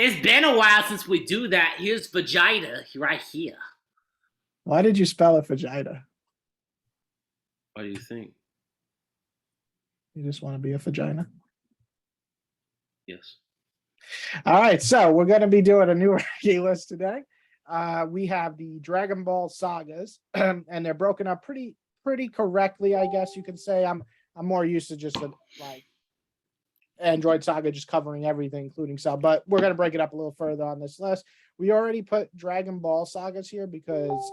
It's been a while since we do that. Here's vagina right here. Why did you spell it vagina? What do you think? You just want to be a vagina. Yes. All right, so we're going to be doing a new ranking list today. We have the Dragon Ball sagas, and they're broken up pretty correctly, I guess you could say. I'm more used to just like Android Saga just covering everything, including Cell. But we're going to break it up a little further on this list. We already put Dragon Ball sagas here because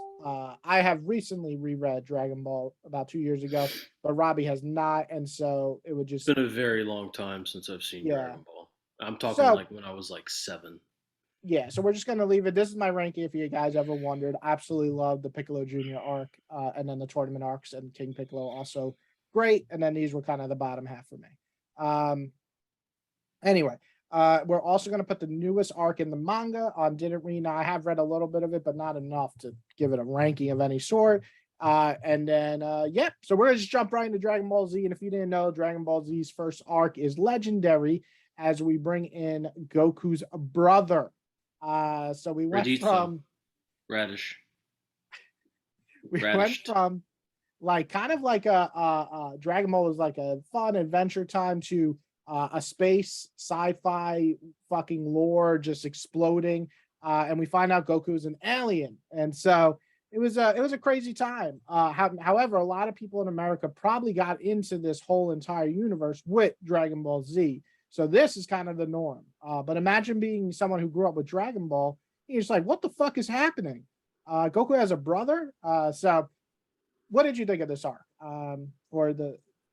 I have recently reread Dragon Ball about 2 years ago, but Robbie has not. And so it would It's just, been a very long time since I've seen yeah. Dragon Ball. I'm talking So, like when I was like 7. yeah. So we're just going to leave it. This is my ranking if you guys ever wondered. Absolutely love the Piccolo Jr. arc and then the tournament arcs and King Piccolo also great. And then these were kind of the bottom half for me. Anyway, we're also going to put the newest arc in the manga on Didn't Read. Now, I have read a little bit of it, but not enough to give it a ranking of any sort. And then, yeah, so we're going to just jump right into Dragon Ball Z. And if you didn't know, Dragon Ball Z's first arc is legendary as we bring in Goku's brother. So we went Raditz, from Radish. we went Radished. from like kind of like a Dragon Ball was like a fun adventure time to a space sci-fi fucking lore just exploding, and we find out Goku is an alien, and so it was a crazy time. However, a lot of people in America probably got into this whole entire universe with Dragon Ball Z, so this is kind of the norm. But imagine being someone who grew up with Dragon Ball, and you're just like, what the fuck is happening? Goku has a brother, so what did you think of this arc? Or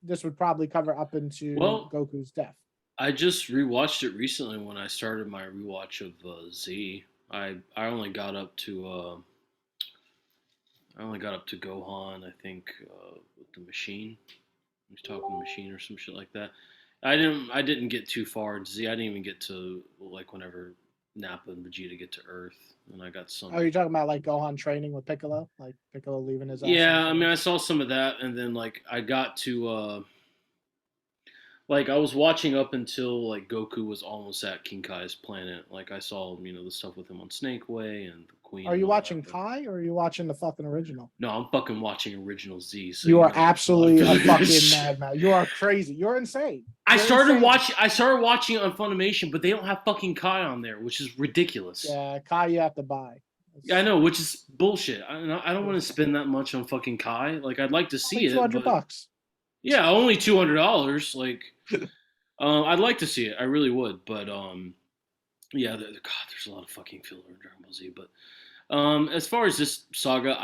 this would probably cover up into Well, Goku's death. I just rewatched it recently when I started my rewatch of Z. I only got up to Gohan. I think with the machine. He was talking machine or some shit like that. I didn't get too far in Z. I didn't even get to like whenever Nappa and Vegeta get to Earth, and I got Oh, some. you're talking about like Gohan training with Piccolo, like Piccolo leaving his ass on the Yeah, I mean, field. I saw some of that, and then like I got to like I was watching up until like Goku was almost at King Kai's planet. Like I saw the stuff with him on Snake Way and the Queen Are and you all that. watching But Kai or are you watching the fucking original? no, I'm fucking watching Original Z, so You you are know there's a lot of absolutely a fucking footage. madman. You are crazy. You're insane. I You're started insane. watching. I started watching it on Funimation, but they don't have fucking Kai on there, which is ridiculous. Yeah, Kai you have to buy. Yeah, I It's know, which is bullshit. I don't want to bullshit. spend that much on fucking Kai. Like, I'd like to Only see two it, hundred but bucks. yeah, only $200. Like, I'd like to see it. I really would, but yeah, God, there's a lot of fucking filler in Dragon Ball Z. But as far as this saga,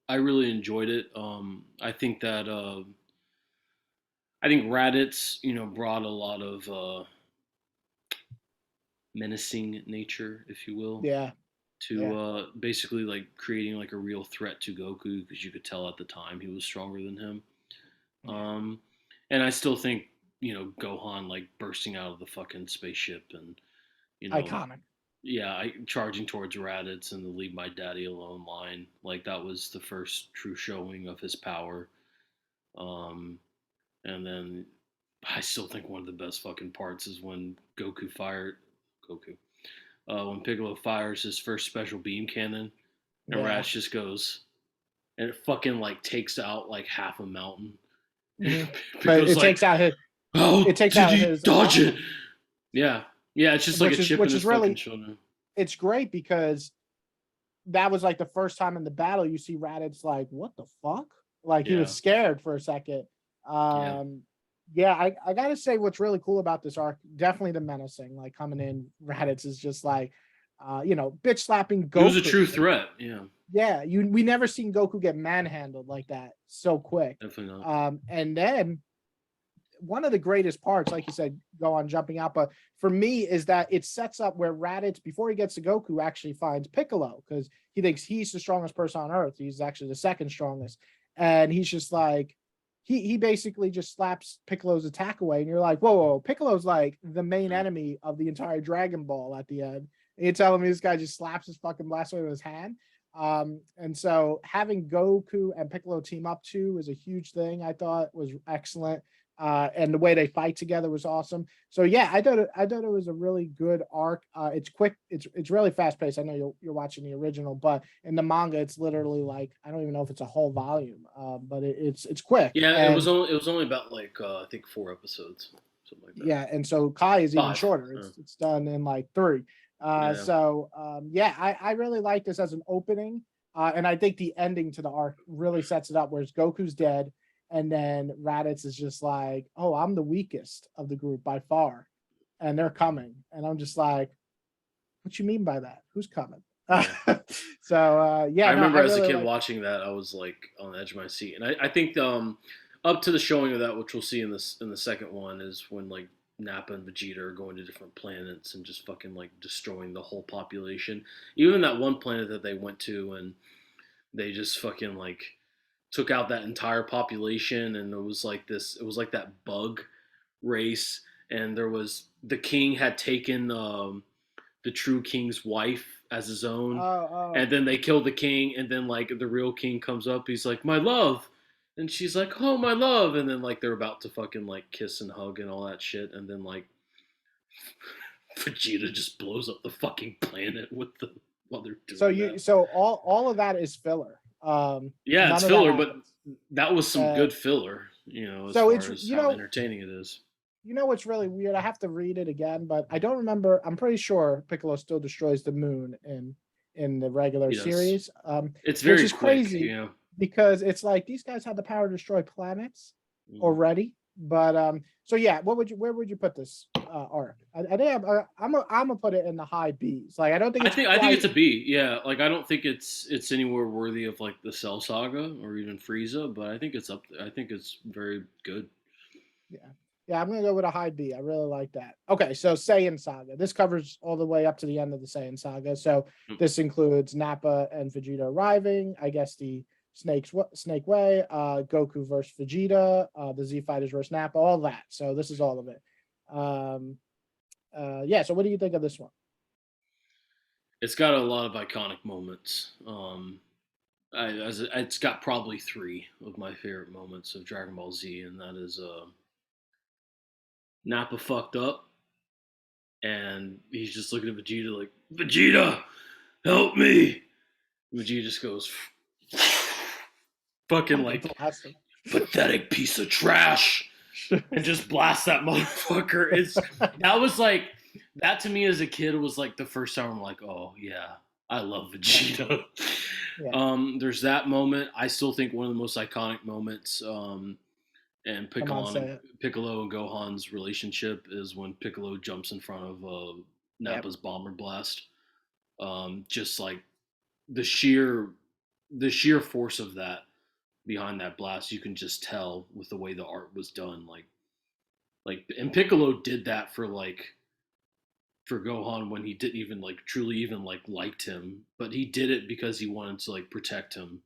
I really enjoyed it. I think Raditz, brought a lot of menacing nature, if you will, Yeah, to yeah, basically like creating like a real threat to Goku because you could tell at the time he was stronger than him. yeah. Um, and I still think Gohan like bursting out of the fucking spaceship and you know Iconic. yeah, charging towards Raditz and the "Leave my daddy alone" line, like that was the first true showing of his power. Um, and then I still think one of the best fucking parts is when Goku, when Piccolo fires his first special beam cannon, and Yeah. Raditz just goes and it fucking like takes out like half a mountain. Hmm. But Piccolo's like, it "How takes did out he his dodge it?" armor, Yeah, yeah, it's just like a chip in which his is fucking really shoulder. it's great because that was like the first time in the battle you see Raditz like, what the fuck? Like he was Yeah, scared for a second. yeah. Um, yeah, I gotta say what's really cool about this arc, definitely the menacing, like coming in, Raditz is just like bitch slapping He was a Goku. true threat. Yeah, Yeah, we never seen Goku get manhandled like that so quick. definitely not. And then one of the greatest parts, like you said, go on jumping out. But for me, is that it sets up where Raditz, before he gets to Goku, actually finds Piccolo because he thinks he's the strongest person on Earth. He's actually the second strongest, and he's just like, he basically just slaps Piccolo's attack away, and you're like, whoa, Piccolo's like the main Mm. enemy of the entire Dragon Ball at the end. And you're telling me this guy just slaps his fucking blast away with his hand. And so having Goku and Piccolo team up too is a huge thing. I thought was excellent. and the way they fight together was awesome. So yeah, I thought it was a really good arc. It's quick, it's really fast paced. I know you're watching the original, but in the manga, it's literally like I don't even know if it's a whole volume, but it's quick Yeah, and it was only about like I think 4 episodes, something like that. yeah, and so Kai is even 5. shorter. It's done in like three. Yeah. Yeah, I really like this as an opening, and I think the ending to the arc really sets it up. Whereas Goku's dead, and then Raditz is just like, "Oh, I'm the weakest of the group by far," and they're coming, and I'm just like, "What you mean by that? Who's coming?" Yeah. Yeah, I no, I remember as a really kid like. watching that, I was like on the edge of my seat, and I think up to the showing of that, which we'll see in the second one, is when like Nappa and Vegeta are going to different planets and just fucking like destroying the whole population. Even that one planet that they went to, and they just fucking like took out that entire population, and it was like this. It was like that bug race, and there was the king had taken the true king's wife as his Oh, own, oh. and then they kill the king, and then like the real king comes up, he's like, my love, and she's like, oh, my love, and then like they're about to fucking like kiss and hug and all that shit, and then like Vegeta just blows up the fucking planet with the while they're doing that. So all of that is filler. Yeah, it's None of that filler, but happens. that was some Uh, good filler, as so far it's as how entertaining it is. what's really weird. I have to read it again, but I don't remember. I'm pretty sure Piccolo still destroys the moon in the regular He does. series, It's which very is quick, crazy because it's like these guys have the power to destroy planets Mm. already. But so yeah, where would you put this arc? I think I'm gonna put it in the high B's. Like I don't think it's I think it's quite. a B. Yeah, like I don't think it's anywhere worthy of like the Cell Saga or even Frieza, but I think it's up there. I think it's very good. Yeah. Yeah, I'm gonna go with a high B. I really like that. Okay, so Saiyan Saga. This covers all the way up to the end of the Saiyan Saga. So Mm. this includes Nappa and Vegeta arriving. I guess the Snake Way, Goku versus Vegeta, the Z Fighters versus Nappa, all that. So this is all of it. Um, yeah. So what do you think of this one? It's got a lot of iconic moments. It's got probably 3 of my favorite moments of Dragon Ball Z, and that is Nappa fucked up, and he's just looking at Vegeta like, Vegeta, help me. Vegeta just goes, fucking Fucking like blast him. pathetic piece of trash, and just blast that motherfucker. It's that was like that to me as a kid was like the first time I'm like, oh yeah, I love Vegeta. Yeah. There's that moment. I still think one of the most iconic moments, and Come on, say it. Piccolo and Gohan's relationship is when Piccolo jumps in front of Yep. Nappa's bomber blast. Just like the sheer the sheer force of that behind that blast, you can just tell with the way the art was done. And Piccolo did that for Gohan when he didn't even like truly even like liked him, but he did it because he wanted to like protect him,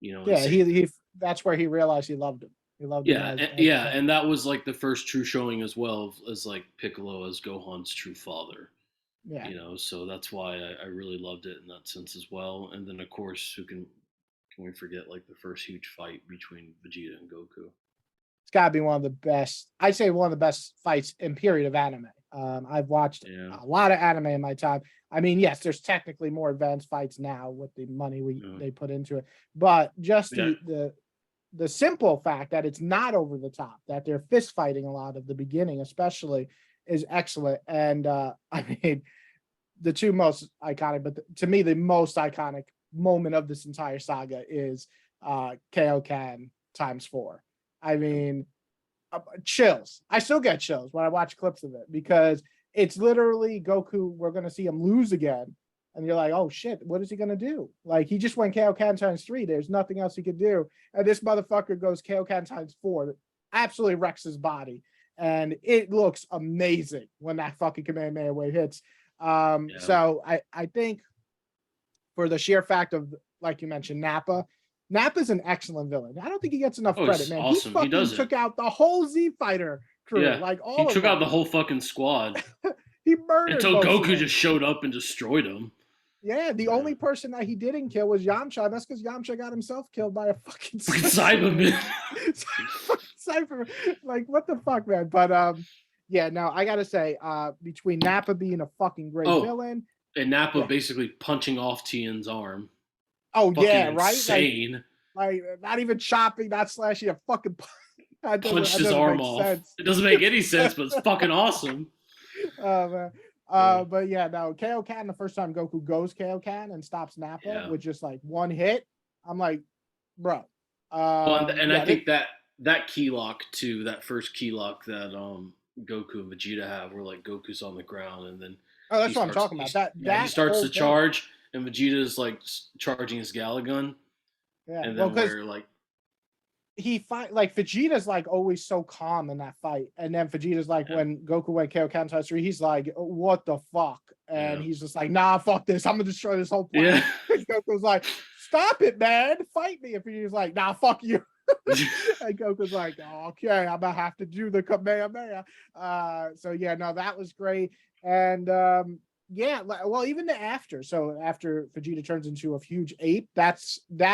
and Yeah, save him. he that's where he realized he loved him. He loved him as a Yeah, friend. and that was like the first true showing as well as like Piccolo as Gohan's true father. Yeah. So that's why I really loved it in that sense as well. And then of course, who can we forget like the first huge fight between Vegeta and Goku? It's gotta be one of the best. I'd say one of the best fights in period of anime. I've watched Yeah, a lot of anime in my time. I mean, yes, there's technically more advanced fights now with the money yeah, they put into it, but just yeah. the simple fact that it's not over the top, that they're fist fighting a lot of the beginning, especially, is excellent. And I mean, the two most iconic, but to me, the most iconic moment of this entire saga is Kaioken times four. I mean, chills. I still get chills when I watch clips of it because it's literally Goku. We're gonna see him lose again, and you're like, oh shit, what is he gonna do? Like he just went Kaioken times three. There's nothing else he could do, and this motherfucker goes Kaioken times four. Absolutely wrecks his body, and it looks amazing when that fucking Kamehameha wave hits. Yeah. So I think for the sheer fact of, like you mentioned, Nappa's an excellent villain. I don't think he gets enough Oh, credit, he's man. He awesome. He fucking does it. took out the whole Z Fighter crew, Yeah, like he all of took out them. the whole fucking squad He murdered until most of Goku them. just showed up and destroyed him. Yeah, the Yeah. only person that he didn't kill was Yamcha. And that's because Yamcha got himself killed by a fucking Fucking Cyberman. Cypher, like what the fuck, man? But yeah, no, I gotta say, between Nappa being a fucking great Oh, villain, and Nappa yeah. basically punching off Tien's arm. Oh Fucking yeah, right? insane. Like not even chopping, not slashing, a fucking Punched that his doesn't arm make off. sense. It doesn't make any sense, but it's fucking awesome. Man. Yeah. But yeah, no, Kaioken, the first time Goku goes Kaioken and stops Nappa Yeah. with just like one hit, I'm like, bro. Well, and I Yeah, think that key lock too, that first key lock that Goku and Vegeta have, where like Goku's on the ground and then oh, he that's what I'm starts talking about. That he that starts whole to thing. charge and Vegeta's like charging his Galagun, Yeah, and well, then because where like he fight like Vegeta's like always so calm in that fight, and then Vegeta's like yeah when Goku went Kaioken Touch 3, he's like, "What the fuck?" And yeah he's just like, "Nah, fuck this. I'm gonna destroy this whole yeah. planet." And Goku's like, "Stop it, man! Fight me!" And Vegeta's like, "Nah, fuck you." And Goku's like, oh, "Okay, I'm gonna have to do the Kamehameha." So yeah, no, that was great, and yeah, well, even the after. So after Vegeta turns into a huge ape, that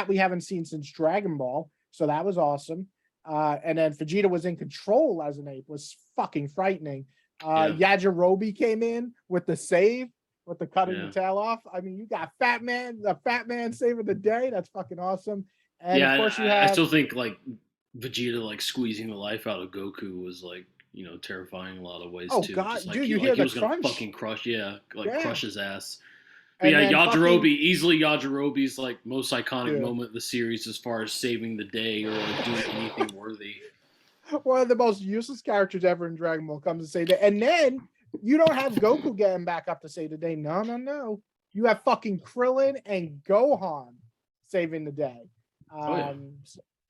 we haven't seen since Dragon Ball. So that was awesome. And then Vegeta was in control as an ape, was fucking frightening. Yeah, Yajirobe came in with the save, with the cutting the yeah, tail off. I mean, you got the Fat Man saving the day. That's fucking awesome. And yeah. of course, you I have still think like Vegeta like squeezing the life out of Goku was like terrifying in a lot of ways oh too. Just god, dude, you hear he the was gonna crunch? fucking crush, yeah, like Yeah, crush his ass. But and yeah, then Yajirobe, fucking easily Yajirobe's like most iconic yeah. moment of the series as far as saving the day or like doing anything worthy. One of the most useless characters ever in Dragon Ball comes to say that, and then you don't have Goku getting back up to save the day. No, no, no. You have fucking Krillin and Gohan saving the day. Oh yeah,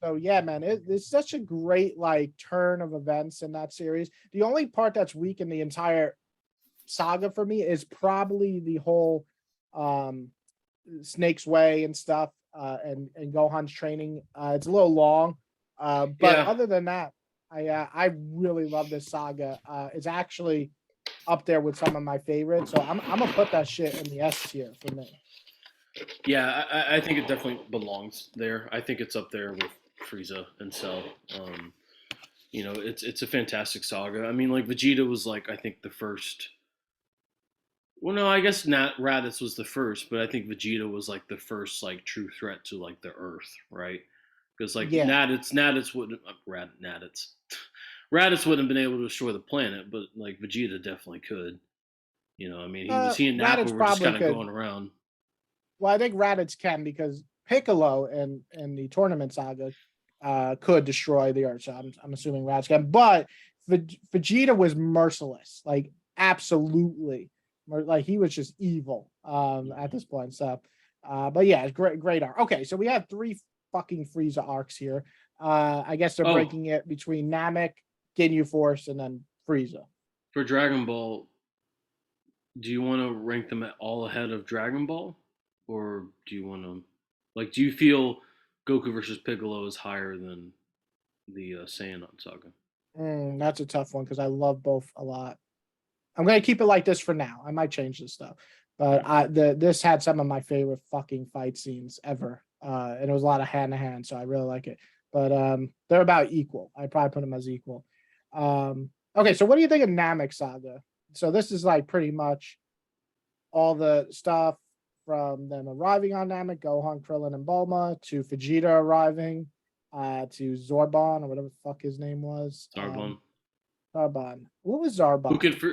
So yeah, man, it's such a great like turn of events in that series. The only part that's weak in the entire saga for me is probably the whole um Snake's Way and stuff, and Gohan's training. It's a little long, but yeah. other than that, I really love this saga. It's actually up there with some of my favorites, so I'm gonna put that shit in the S tier for me. Yeah, I think it definitely belongs there. I think it's up there with Frieza and Cell. It's a fantastic saga. I mean, like Vegeta was like I think the first. Well, no, I guess Nat Raditz was the first, but I think Vegeta was like the first like true threat to like the Earth, right? Because like Yeah, Raditz wouldn't Raditz wouldn't have been able to destroy the planet, but like Vegeta definitely could. I mean, he and Nappa Raditz were just probably kind of could. going around. Well, I think Raditz can because Piccolo in the tournament saga could destroy the Earth. So I'm assuming Raditz can, but Vegeta was merciless, like absolutely, like he was just evil at this point. So, but yeah, it's great arc. Okay, so we have three fucking Frieza arcs here. I guess they're Oh, breaking it between Namek, Ginyu Force, and then Frieza. for Dragon Ball, do you want to rank them all ahead of Dragon Ball, or do you want to do you feel Goku versus Piccolo is higher than the Saiyanon saga? That's a tough one because I love both a lot. I'm gonna keep it like this for now. I might change this stuff, but Okay. this had some of my favorite fucking fight scenes ever, and it was a lot of hand to hand, so I really like it. But they're about equal. I probably put them as equal. Okay, so what do you think of Namek Saga? So this is like pretty much all the stuff from them arriving on Namek, Gohan, Krillin, and Bulma, to Vegeta arriving, to Zordon or whatever the fuck his name was. Zarbon. Zarbon. What was Zarbon?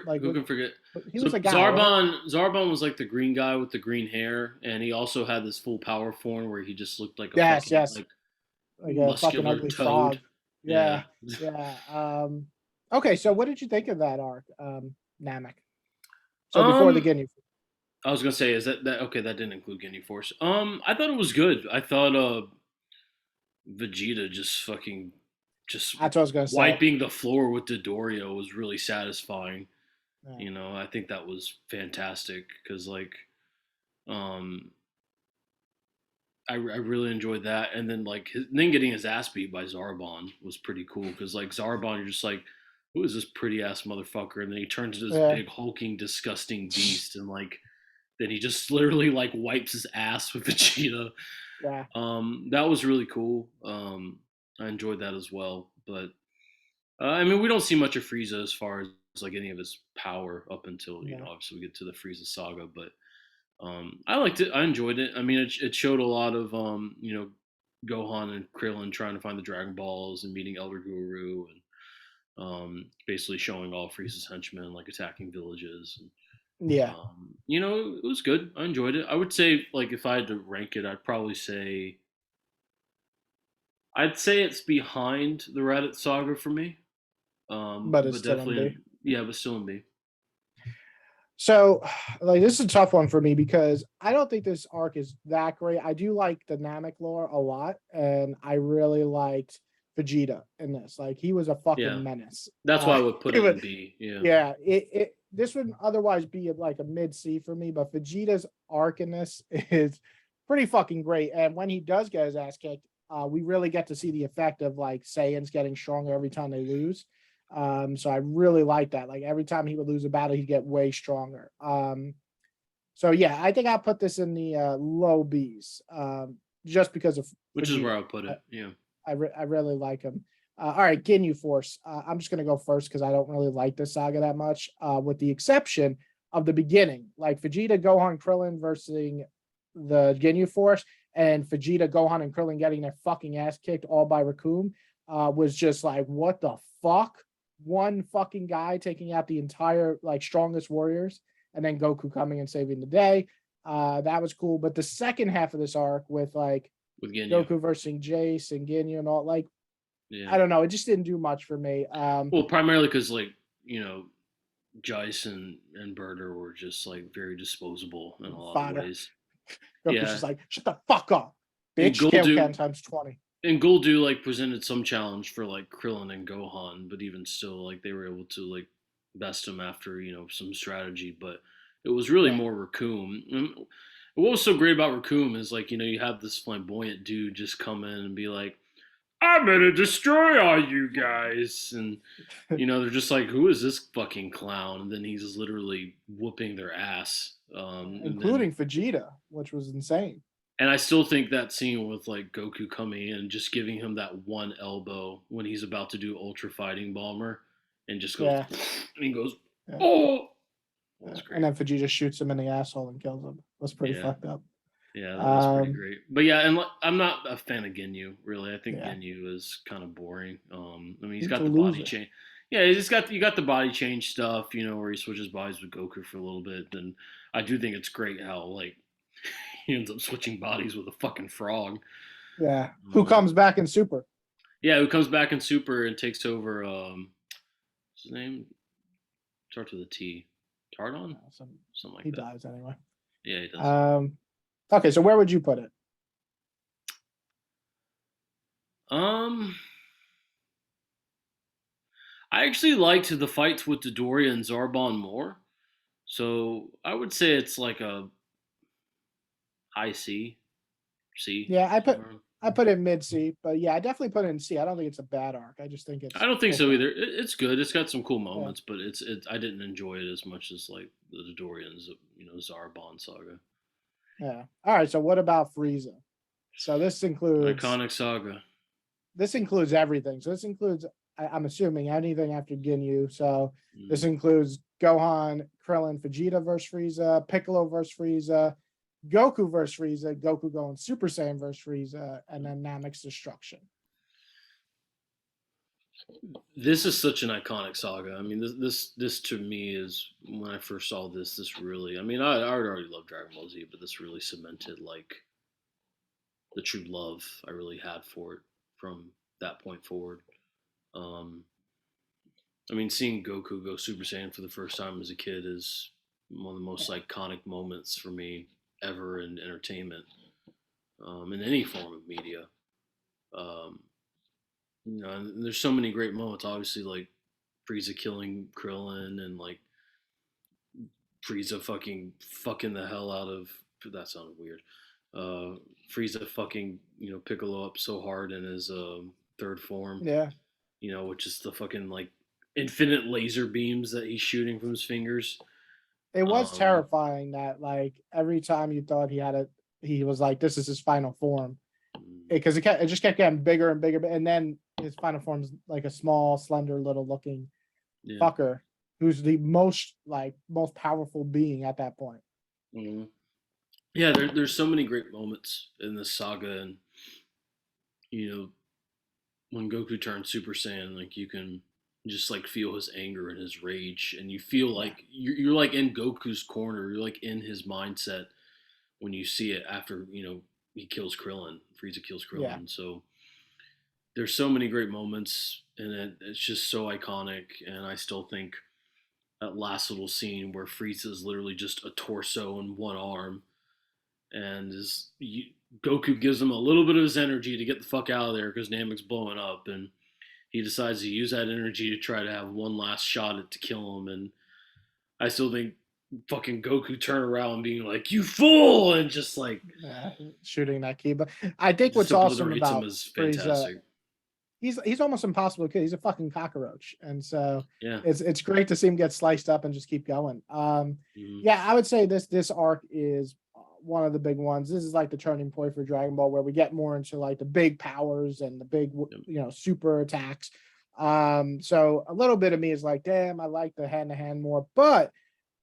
Like, Who can forget? he was So a guy, right? Zarbon was like the green guy with the green hair, and he also had this full power form where he just looked like a Yes, fucking yes. like Like a fucking muscular ugly toad. frog. Yeah. Yeah, yeah. Okay, so what did you think of that arc, Namek? So before the Um, Ginyu. I was gonna say, is that okay? That didn't include Ginny Force. I thought it was good. I thought Vegeta just That's what I was gonna say. wiping the floor with Dodoria was really satisfying. Yeah. I think that was fantastic because um I really enjoyed that, and then then getting his ass beat by Zarbon was pretty cool because like Zarbon, you're just like, who is this pretty ass motherfucker? And then he turns into this Yeah. big hulking, disgusting beast, and then he just literally like wipes his ass with Vegeta. Yeah. That was really cool. I enjoyed that as well, but I mean, we don't see much of Frieza as far as like any of his power up until Yeah. obviously we get to the Frieza saga. But I liked it. I enjoyed it. I mean, it showed a lot of Gohan and Krillin trying to find the Dragon Balls and meeting Elder Guru and basically showing all Frieza's henchmen like attacking villages. And, Yeah. it was good. I enjoyed it. I would say like if I had to rank it, I'd say it's behind the Raditz saga for me. But it's But still in definitely B. yeah, but still in B. So, like, this is a tough one for me because I don't think this arc is that great. I do like the Namek lore a lot, and I really liked Vegeta in this. Like, he was a fucking Yeah, menace. that's why I would put He it was, in B. Yeah, yeah. It this would otherwise be like a mid C for me, but Vegeta's arc in this is pretty fucking great. And when he does get his ass kicked, we really get to see the effect of like Saiyans getting stronger every time they lose. So I really like that. Like every time he would lose a battle, he'd get way stronger. So yeah, I think I'll put this in the low B's, just because of which is where Vegeta. I would put I it. Yeah, I really like him. All right, Ginyu Force. I'm just gonna go first because I don't really like this saga that much, with the exception of the beginning, like Vegeta, Gohan, Krillin versus the Ginyu Force, and Vegeta, Gohan, and Krillin getting their fucking ass kicked all by Raccoon, was just like, what the fuck? One fucking guy taking out the entire like strongest warriors, and then Goku coming and saving the day. That was cool. But the second half of this arc with like with Ginyu. Goku versus Jace and Ginyu and all, like, Yeah. I don't know, it just didn't do much for me. Well, primarily because like Jice and Birder were just like very disposable in a lot of Fodder. ways. Goku's Yeah, just like, shut the fuck up, and bitch. Goldu Kaioken times 20. and Goldu like presented some challenge for like Krillin and Gohan, but even still, like they were able to like best him after some strategy. But it was really Yeah. more Raccoon. And what was so great about Raccoon is like you have this flamboyant dude just come in and be like, "I'm gonna destroy all you guys," and they're just like, "Who is this fucking clown?" And then he's literally whooping their ass. And then Including Vegeta, which was insane. and I still think that scene with like Goku coming in and just giving him that one elbow when he's about to do Ultra Fighting Bomber, and just goes, Yeah. and he goes, Yeah. "Oh, that was And great." then Vegeta shoots him in the asshole and kills him. That's pretty Yeah, fucked up. yeah, that was pretty Um, great. But yeah, and I'm not a fan of Ginyu really. I think yeah. Ginyu is kind of boring. I mean, he's He's a got the body loser. change. Yeah, he's got you got the body change stuff, where he switches bodies with Goku for a little bit. And I do think it's great how like he ends up switching bodies with a fucking frog. Yeah. Who Um, comes back in Super? yeah, who comes back in Super and takes over. What's his name? Starts with a T. Tardon? Something like He that. dies anyway. Yeah, he does. Okay, so where would you put it? Um, I actually liked the fights with Dodoria and Zarbon more. So I would say it's like a high C, C Yeah, somewhere. I put it in mid C, but yeah, I definitely put it in C. I don't think it's a bad arc. I just think I it's don't think so okay. either. It's good. It's got some cool Yeah, moments, but I didn't enjoy it as much as like the Dodorian, Zarbon saga. yeah. All right. So what about Frieza? So Iconic saga. this includes everything. So this includes, I'm assuming, anything after Ginyu. So this Mm. includes Gohan, Krillin, Vegeta versus Frieza, Piccolo versus Frieza, Goku versus Frieza, Goku going Super Saiyan versus Frieza, and then Namek's destruction. This is such an iconic saga. I mean, this to me is when I first saw this. This really, I mean, I already loved Dragon Ball Z, but this really cemented like the true love I really had for it from that point forward. Um, I mean, seeing Goku go Super Saiyan for the first time as a kid is one of the most iconic moments for me ever in entertainment, in any form of media. Um, and there's so many great moments. Obviously, like Frieza killing Krillin and like Frieza fucking the hell out of that sounded weird. Uh, Frieza fucking Piccolo up so hard in his third form. Yeah. Which is the fucking like infinite laser beams that he's shooting from his fingers. It was Um, terrifying that like every time you thought he was like, this is his final form. because it just kept getting bigger and bigger, and then his final form's like a small, slender, little looking Yeah. fucker who's the most powerful being at that point. Mhm. Yeah, there's so many great moments in this saga, and you know, when Goku turns Super Saiyan, like you can just like feel his anger and his rage, and you feel Yeah, like you're like in Goku's corner. You're like in his mindset when you see it after he kills Krillin, Frieza kills yeah, Krillin. So there's so many great moments in it. It's just so iconic, and I still think that last little scene where Frieza is literally just a torso and one arm, and Goku gives him a little bit of his energy to get the fuck out of there because Namek's blowing up, and he decides to use that energy to try to have one last shot at to kill him. And I still think fucking Goku turn around and being like, "You fool!" and just like yeah, shooting that key. But I think just what's awesome obliterates him about is Frieza, fantastic. he's almost impossible because he's a fucking cockroach, and so Yeah. it's great to see him get sliced up and just keep going. Mm-hmm. Yeah, I would say this arc is one of the big ones. This is like the turning point for Dragon Ball, where we get more into like the big powers and the big Yep. super attacks. So a little bit of me is like, damn, I like the hand to hand more, but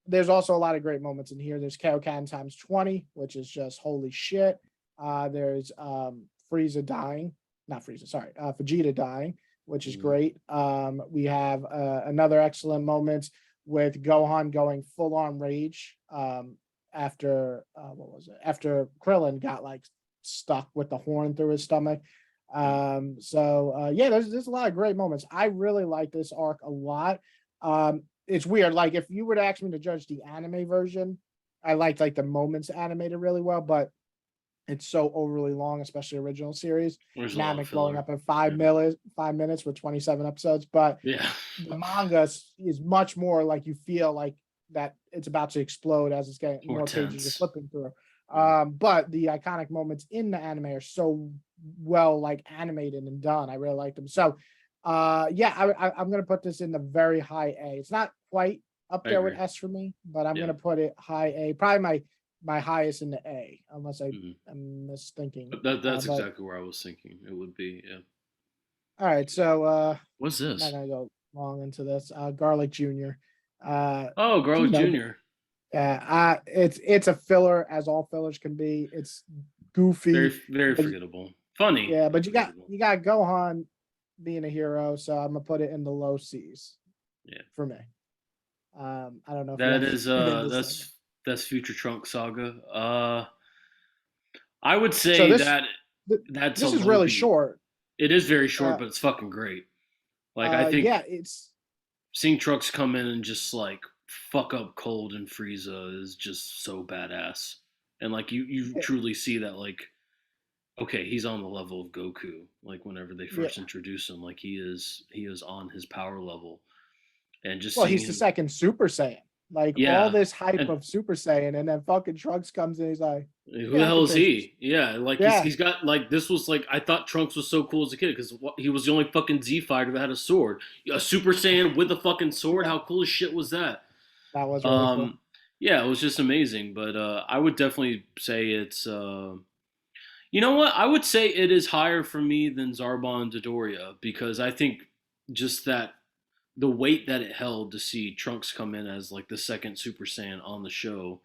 there's also a lot of great moments in here. There's Kaioken times 20, which is just holy shit. There's Frieza dying, not Frieza, sorry, Vegeta dying, which is Mm-hmm. great. We have another excellent moment with Gohan going full on rage after what was it? After Krillin got like stuck with the horn through his stomach. Yeah. Yeah, there's a lot of great moments. I really like this arc a lot. It's weird. Like if you were to ask me to judge the anime version, I liked like the moments animated really well, but it's so overly long, especially original series. There's a lot of Namek blowing filler. up in Yeah. 5 minutes with 27 episodes. But Yeah. the manga is much more like you feel like that it's about to explode as it's getting More more pages you're tense. flipping through. Yeah. But the iconic moments in the anime are so well like animated and done. I really like them. So yeah, I'm gonna put this in the very high A. It's not quite up I there with agree. S for me, but I'm Yeah. gonna put it high A. Probably my highest in the A, unless Mm-hmm. I'm misthinking. But that's But exactly where I was thinking it would be. Yeah. all right, so What's I'm not this? gonna go long into this. Garlic Jr. Oh, You Garlic know, Jr. it's a filler as all fillers can be. It's Very goofy, very but forgettable. Funny, yeah, but but forgettable. you got Gohan being a hero, so I'm gonna put it in the low C's Yeah. for me. I don't know if you That have is anything to say. that's Future Trunk Saga. I would So say that that's a this is low really B. short. It is very short, Uh, but it's fucking great. Like I think yeah, it's seeing Trunks come in and just like fuck up Cold and Frieza is just so badass. And like you yeah, truly see that like okay, he's on the level of Goku. Like whenever they yeah. first introduce him, like he is on his power level. And just Well, seeing he's the him second Super Saiyan. Like all yeah. this hype And of Super Saiyan, and then fucking Trunks comes in. He's like, who "Yeah, the I hell can is face this." he? Yeah, like he's Yeah, he's got like this was like I thought Trunks was so cool as a kid because he was the only fucking Z fighter that had a sword, a Super Saiyan with a fucking sword. yeah, How cool as shit was that? that was really cool. Um, yeah, it was just amazing. But I would definitely say it's you know what? I would say it is higher for me than Zarbon and Dodoria because I think just that the weight that it held to see Trunks come in as like the second Super Saiyan on the show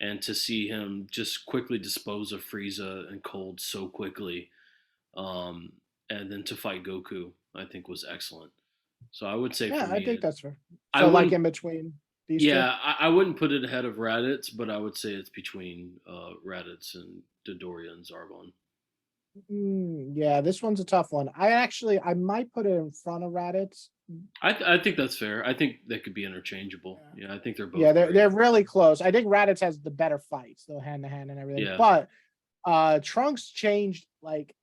and to see him just quickly dispose of Frieza and Cold so quickly, um, and then to fight Goku, I think was excellent. So I would say for Yeah, I think me, that's fair. I So, like wouldn't. in between these two. Yeah, I wouldn't put it ahead of Raditz, but I would say it's between Raditz and Dodoria and Zarbon. Yeah, this one's a tough one. I might put it in front of Raditz. I think that's fair. I think they could be interchangeable. Yeah, Yeah, I think they're yeah, both they're great. they're really close. I think Raditz has the better fights, though, hand to hand and everything. Yeah, But Trunks changed like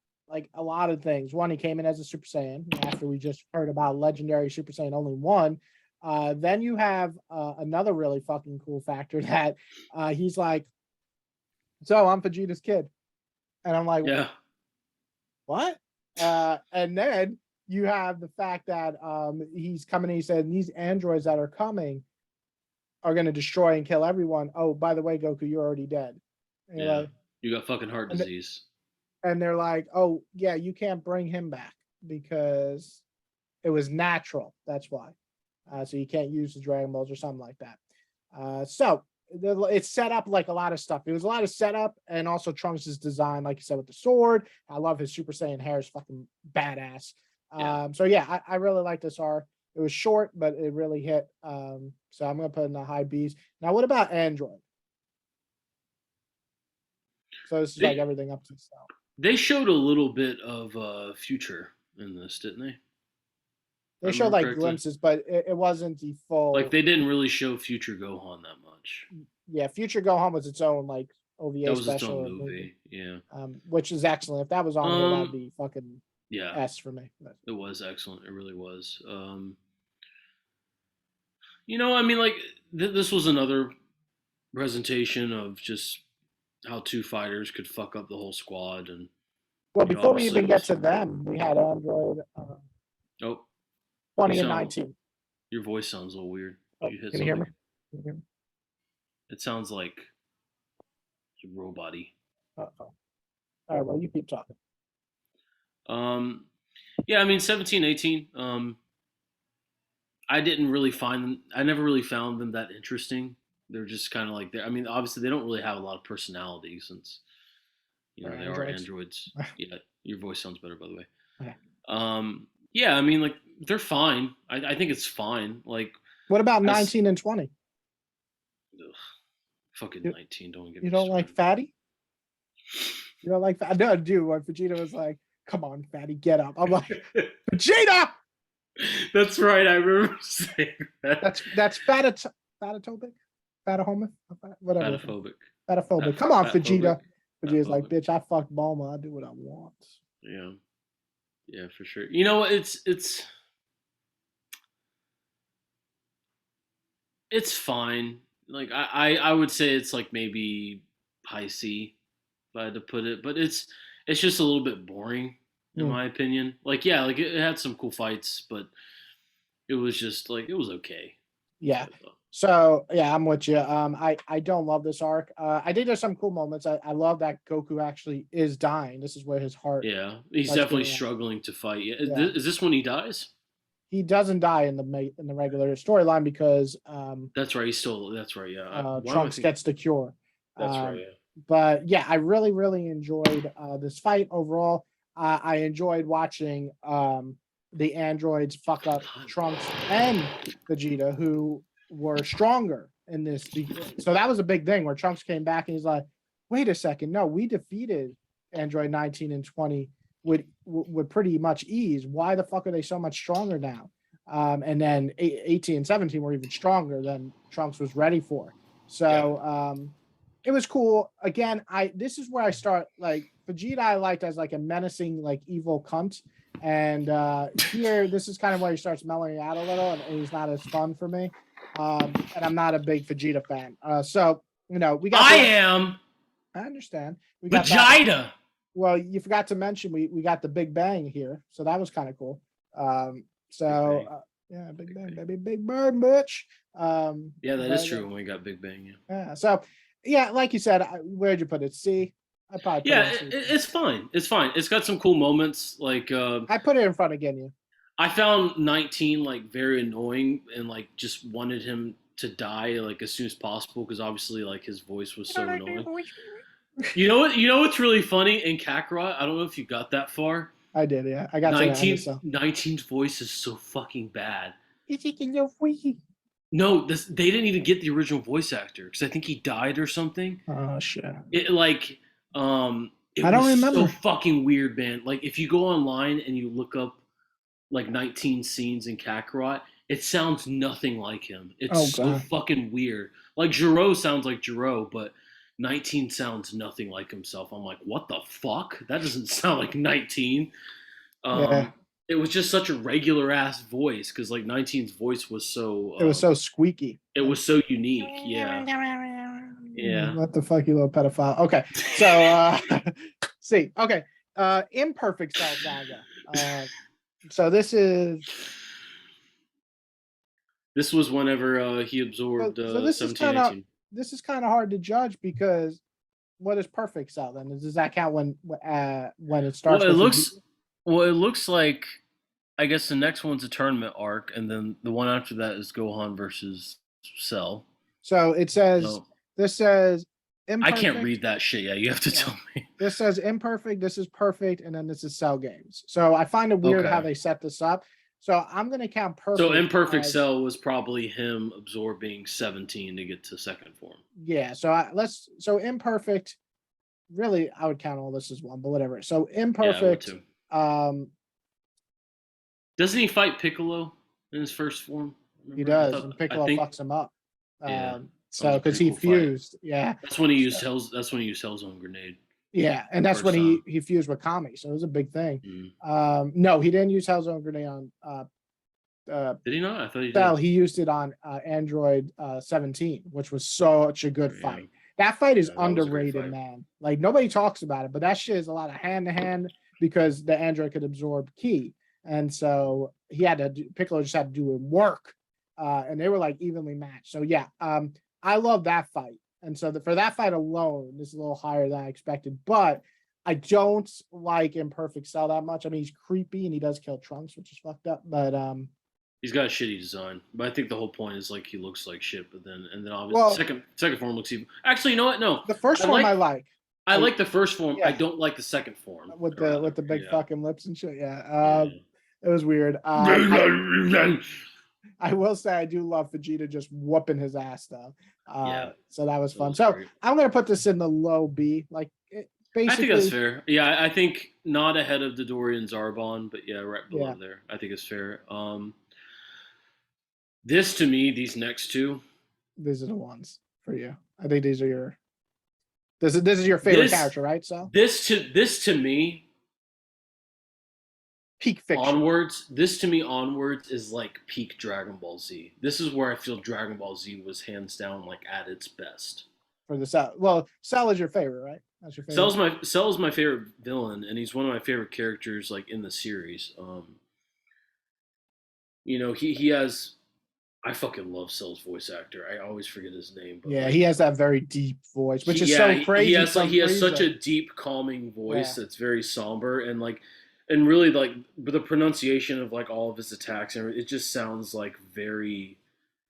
a lot of things. One, he came in as a Super Saiyan after we just heard about legendary Super Saiyan only one. Then you have another really fucking cool factor that he's like, so I'm Vegeta's kid, and I'm like, yeah, what? And then you have the fact that he's coming. He said these androids that are coming are going to destroy and kill everyone. Oh, by the way, Goku, you're already dead. And you're yeah. like, You got fucking heart and disease. and they're like, "Oh yeah, you can't bring him back because it was natural. That's why. So you can't use the Dragon Balls or something like that." It's set up like a lot of stuff. It was a lot of setup, and also Trunks' design, like you said, with the sword. I love his Super Saiyan hair; is fucking badass. Yeah. So yeah, I really like this arc. It was short, but it really hit. So I'm gonna put in the high B's. Now, what about Android? So this is like They everything up to Cell. they showed a little bit of future in this, didn't they? If I They showed remember like correctly. glimpses, but it wasn't the Like full. they didn't really show future Gohan that much. Yeah, Future Go Home was its own like OVA That was its special own or movie, movie. Yeah. which is excellent. If that was on here, that'd Um. be fucking Yeah. S for me. But It was excellent. It really was. I mean, like this was another presentation of just how two fighters could fuck up the whole squad, and well, before we obviously even it get was. to them, we had Android Oh, you 20 and sound 19. your voice sounds a little weird. Did Oh, you hit can you hear me? something? Can you hear me? It sounds like robot-y. Uh-oh. All right, well, you keep talking. Um, yeah, I mean 17, 18. I didn't really find them. I never really found them that interesting. They're just kind of like I mean, obviously they don't really have a lot of personality since Or they are androids. androids. Yeah, your voice sounds better by the way. Okay. Yeah, I mean like they're fine. I think it's fine. Like What about as 19 and 20? ugh, fucking You, 19. Don't get you me don't like started. fatty? You don't like fat? No, dude. When Vegeta was like, "Come on, fatty, get up," I'm like, "Vegeta, That's right. I remember saying that. that's fatatopic, fatahomic, whatever the fuck, Fatophobic. fatophobic. Come on, Fatphobic. Vegeta." Vegeta's like, Fatphobic. "Bitch, I fucked Bulma. I do what I want." Yeah. Yeah, for sure. You know, it's fine. Like I would say it's like maybe high C if I had to put it, but it's just a little bit boring in Hmm. my opinion. Like yeah, like it had some cool fights, but it was just like it was okay. Yeah. I thought. So yeah, I'm with you. I don't love this arc. I think there's some cool moments. I love that Goku actually is dying. This is where his heart Yeah, he's starts definitely giving out. struggling to fight. Yeah, Yeah, is this when he dies? he doesn't die in the regular storyline because That's right. He's still. That's right. Yeah. Why am I Trunks thinking? gets the cure. That's right. Um, Yeah. but yeah, I really really enjoyed this fight overall. I enjoyed watching the androids fuck up Trunks and Vegeta, who were stronger in this. So that was a big thing where Trunks came back and he's like, "Wait a second, no, we defeated Android 19 and 20 with pretty much ease. Why the fuck are they so much stronger now?" And then 18 and 17 were even stronger than Trunks was ready for. Yeah. So it was cool. Again, this is where I start like Vegeta I liked as like a menacing, like evil cunt. And here this is kind of where he starts mellowing out a little and he's not as fun for me. And I'm not a big Vegeta fan. So we got I the am I understand. We got that. Vegeta. Well, you forgot to mention we got the Big Bang here, so that was kind of cool. Big So Bang. yeah, Big Big Bang, Bang. baby, Big Bird, bitch. Yeah, that is But true. When we got Big Bang. Yeah. yeah, so yeah, like you said, where'd you put it? C. I probably put Yeah, it in C. it's fine. It's fine. It's got some cool moments. Like I put it in front of Ginyu. I found 19 like very annoying and like just wanted him to die like as soon as possible because obviously like his voice was so annoying. You know what? You know what's really funny in Kakarot? I don't know if you got that far. I did, yeah. I got to the end of 19 so. 19's voice is so fucking bad. Is it in your wee? No, they didn't even get the original voice actor because I think he died or something. Oh shit! It like it I don't was so remember. fucking weird, man. Like if you go online and you look up like 19 scenes in Kakarot, it sounds nothing like him. It's Oh so god. fucking weird. Like Jiro sounds like Jiro, but 19 sounds nothing like himself. I'm like, what the fuck? That doesn't sound like 19. Yeah, It was just such a regular ass voice because like 19's voice was so it was so squeaky. it Like, was so unique. Yeah, yeah. what the fuck, you little pedophile? Okay, so see, okay, imperfect cell saga. So this is This was whenever he so, absorbed so this is 17, kind of 18. this is kind of hard to judge because what is Perfect Cell then? Does that count when it Well, starts with Vegeta? it looks like I guess the next one's a tournament arc, and then the one after that is Gohan versus Cell. So it says So this says I can't imperfect. read that shit. Yeah, you have to Yeah. tell me. This says imperfect, this is perfect, and then this is Cell games. So I find it weird how Okay. they set this up. So I'm gonna count So perfect imperfect as cell was probably him absorbing 17 to get to second form. yeah. So imperfect. Really, I would count all this as one, but whatever. So Yeah, I would imperfect. too. Um, Doesn't he fight Piccolo in his first form? he Remember? does, and I Piccolo think fucks him up. yeah. That was So a because pretty he cool fight. fused, yeah. That's when he used So, Hell's that's when he used Hell's own grenade yeah, and the that's when first time. he fused with Kami, so it was a big thing. Mm. No, he didn't use Hell's own grenade on Did he not? I thought he Cell. did. He used it on Android 17, which was such a good Yeah. fight. That fight is Yeah, that was a great underrated, fight. man. Like nobody talks about it, but that shit is a lot of hand to hand because the Android could absorb ki, and so he had to Piccolo just had to do work, and they were like evenly matched. So yeah, I love that fight, and so for that fight alone, this is a little higher than I expected, but. I don't like Imperfect Cell that much. I mean, he's creepy and he does kill Trunks, which is fucked up. But He's got a shitty design, but I think the whole point is like he looks like shit. But then obviously well, second form looks even. Actually, you know what? No, the first I form like I like. I like the first form. I Yeah, don't like the second form. with Rather, the big yeah, fucking lips and shit. Yeah, yeah. it was weird. Yeah, I will say I do love Vegeta just whooping his ass though. So that was that fun. was So great. I'm gonna put this in the low B. Like I think that's basically, fair. Yeah, I think not ahead of the Dorian Zarbon, but yeah, right yeah, below there. I think it's fair. This to me, these next two, these are the ones for you. I think these are your. This is your favorite this character, right? So this to me peak fiction this to me onwards is like peak Dragon Ball Z. This is where I feel Dragon Ball Z was hands down like at its best. for the Cell. Well, Cell is your favorite, right? That's your favorite. Cell's my favorite villain, and he's one of my favorite characters like in the series. You know, he has I fucking love Cell's voice actor. I always forget his name, but Yeah, he like has that very deep voice, which is so crazy from he has such Frieza. a deep calming voice Yeah. that's very somber and like and really like the pronunciation of like all of his attacks and it just sounds like very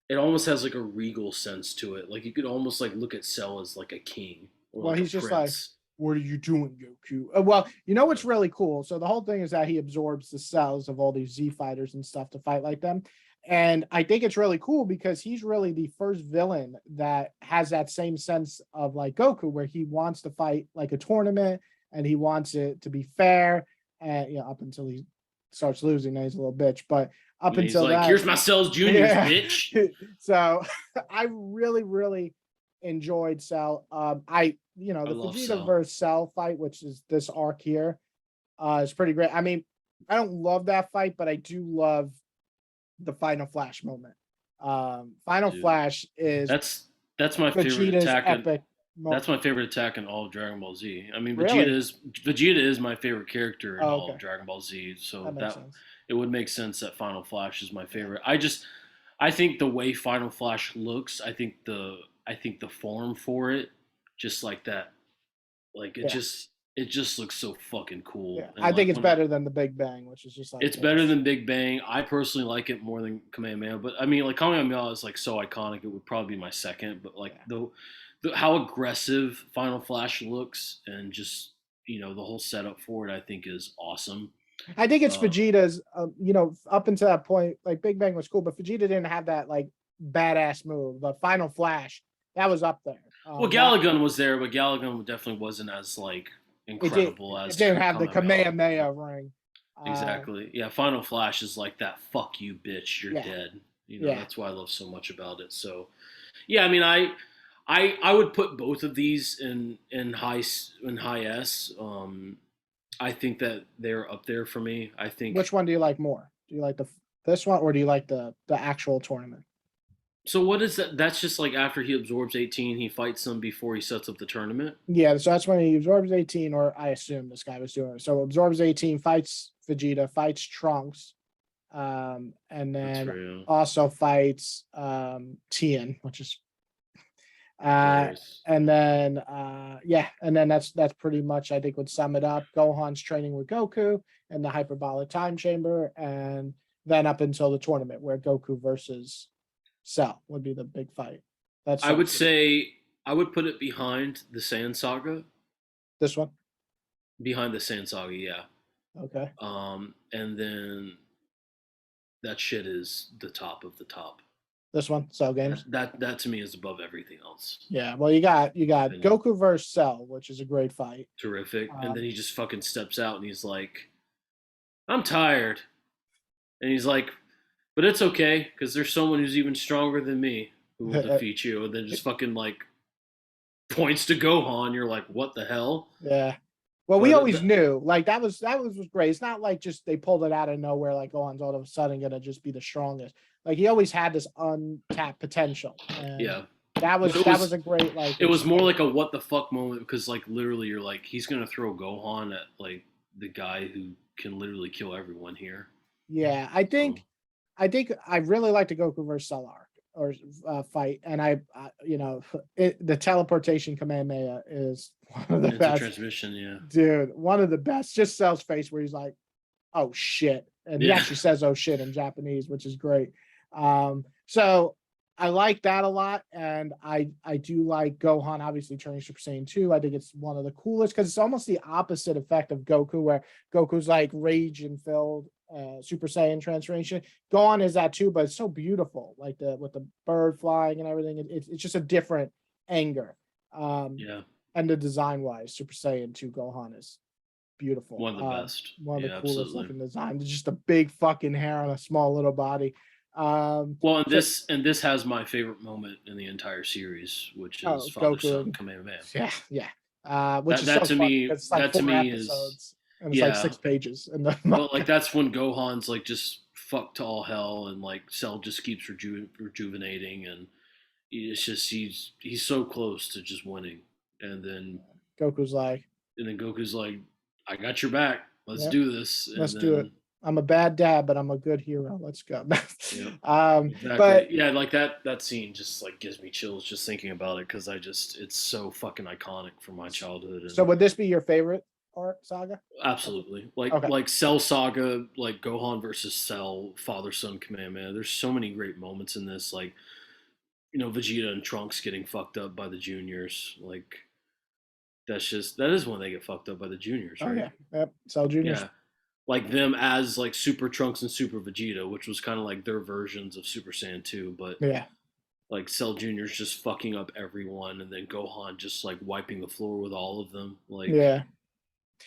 it almost has like a regal sense to it. Like you could almost like look at Cell as like a king or Well, like a he's just like, prince. what are you doing, Goku? Well, you know what's really cool? So the whole thing is that he absorbs the cells of all these Z fighters and stuff to fight like them. And I think it's really cool because he's really the first villain that has that same sense of like Goku, where he wants to fight like a tournament and he wants it to be fair. And up until he starts losing, then he's a little bitch. But up And he's until like, that, "Here's my Cells Juniors, yeah. bitch." So I really enjoyed Cell. I The love Vegeta Cell. versus Cell fight, which is this arc here, is pretty great. I mean, I don't love that fight, but I do love the Final Flash moment. Final Dude, Flash is that's that's my favorite Vegeta's attack in epic that's moment. my favorite attack in all of Dragon Ball Z. I mean, Really? Vegeta is my favorite character in Oh, all okay, of Dragon Ball Z. So that makes that sense. it would make sense that Final Flash is my Yeah, favorite. I think the way Final Flash looks, I think the form for it, just like that, like yeah, it just looks so fucking yeah. cool. And I like think it's when better than the Big Bang, which is just like it's better than Big Bang. I personally like it more than Kamehameha, but I mean, like Kamehameha is like so iconic; it would probably be my second. But like yeah. the how aggressive Final Flash looks, and just the whole setup for it, I think is awesome. I think it's Uh, Vegeta's, up until that point, like Big Bang was cool, but Vegeta didn't have that like badass move. But Final Flash, that was up there. well, That Galagun was there, but Galagun definitely wasn't as like incredible it as didn't have the Kamehameha. Kamehameha ring. Exactly. Yeah, Final Flash is like that. Fuck you, bitch. You're Yeah, dead. yeah. That's why I love so much about it. So, yeah, I mean, I would put both of these in high S. I think that they're up there for me. I Which think one do you like more? Do you like this one or do you like the actual tournament? so. What is that? That's just like after he absorbs 18, he fights them before he sets up the tournament. Yeah, so that's when he absorbs 18, or I assume this guy was doing it. So absorbs 18, fights Vegeta, fights Trunks, and That's then for you. also fights Tien, which is Hilarious. And then yeah, and then that's pretty much I think would sum it up. Gohan's training with Goku in the hyperbolic time chamber, and then up until the tournament where Goku versus Cell would be the big fight. That I would starts with say I would put it behind the Saiyan Saga. this one. Behind the Saiyan Saga, yeah. Okay. And then that shit is the top of the top. This one, Cell games. That to me is above everything else. Yeah, well, you got Opinion. Goku versus Cell, which is a great fight. Terrific. And then Um, he just fucking steps out and he's like, "I'm tired," and he's like, "But it's okay because there's someone who's even stronger than me who will defeat you." And then just fucking like points to Gohan. You're like, "What the hell?" yeah. Well, we But always knew like that was great. It's not like just they pulled it out of nowhere, like Gohan's all of a sudden gonna just be the strongest. Like he always had this untapped potential, and yeah, that was it that was was a great like. it was more like a what the fuck moment because like literally you're like he's gonna throw Gohan at like the guy who can literally kill everyone here. Yeah, I So think I think I really like the Goku versus Cell arc or fight, and the teleportation Kamehameha is one of the it's a best, transmission, yeah. dude. One of the best. Just Cell's face where he's like, "Oh shit," and he Yeah. actually says "Oh shit" in Japanese, which is great. So I like that a lot, and I do like Gohan obviously turning Super Saiyan 2. I think it's one of the coolest because it's almost the opposite effect of Goku, where Goku's like rage and filled Super Saiyan transformation. Gohan is that too, but it's so beautiful, like the with the bird flying and everything. It's just a different anger. Um, Yeah. and the design wise, Super Saiyan 2 Gohan is beautiful. One of the best. One of the Yeah, coolest absolutely. looking designs. It's just a big fucking hair on a small little body. Well, and So this has my favorite moment in the entire series, which is oh, father Goku son and Kamehameha. yeah, yeah. Which That is so that to funny me because it's like four is episodes and it's like yeah. 6 pages in the But like manga. that's when Gohan's like just fucked to all hell, and like Cell just keeps rejuvenating, and it's just he's so close to just winning, and then Goku's like, Goku's like, "I got your back. Let's yep, do this," let's and do it. then I'm a bad dad, but I'm a good hero. Let's go. yeah. But Exactly. Yeah, like that scene just like gives me chills just thinking about it because it's so fucking iconic from my childhood so and would this be your favorite arc saga? absolutely Okay. like Cell Saga, like Gohan versus Cell, Father Son Kamehameha. There's so many great moments in this, like Vegeta and Trunks getting fucked up by the juniors. Like that is when they get fucked up by the juniors, Oh right? yeah. Yep. Cell Juniors. Yeah. Like them as like Super Trunks and Super Vegeta, which was kind of like their versions of Super Saiyan 2, but Yeah. like Cell Jr.'s just fucking up everyone, and then Gohan just like wiping the floor with all of them. Like, Yeah.